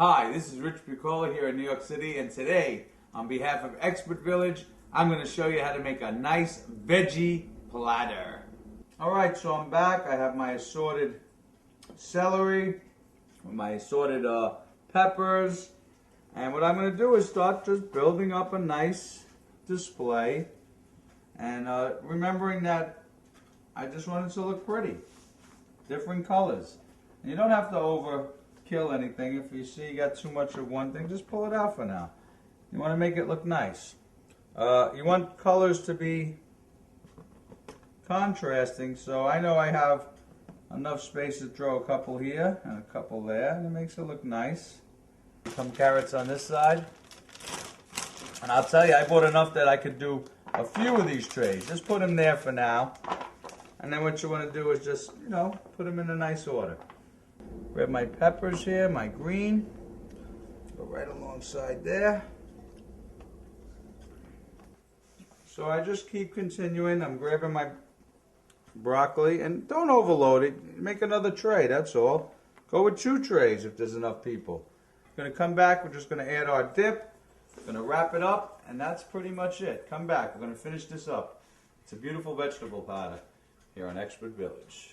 Hi, this is Rich Picola here in New York City, and today, on behalf of Expert Village, I'm going to show you how to make a nice veggie platter. Alright, so I'm back. I have my assorted celery, my assorted peppers, and what I'm going to do is start just building up a nice display, and remembering that I just want it to look pretty. Different colors. And you don't have to overkill anything. If you see you got too much of one thing, just pull it out for now. You want to make it look nice. You want colors to be contrasting, so I know I have enough space to throw a couple here and a couple there, and it makes it look nice. Some carrots on this side. And I'll tell you, I bought enough that I could do a few of these trays. Just put them there for now. And then what you want to do is just, put them in a nice order. Grab my peppers here, my green. Go right alongside there. So I just keep continuing. I'm grabbing my broccoli, and don't overload it. Make another tray, that's all. Go with 2 trays if there's enough people. We're going to come back. We're just going to add our dip. We're going to wrap it up, and that's pretty much it. Come back. We're going to finish this up. It's a beautiful vegetable platter here on Expert Village.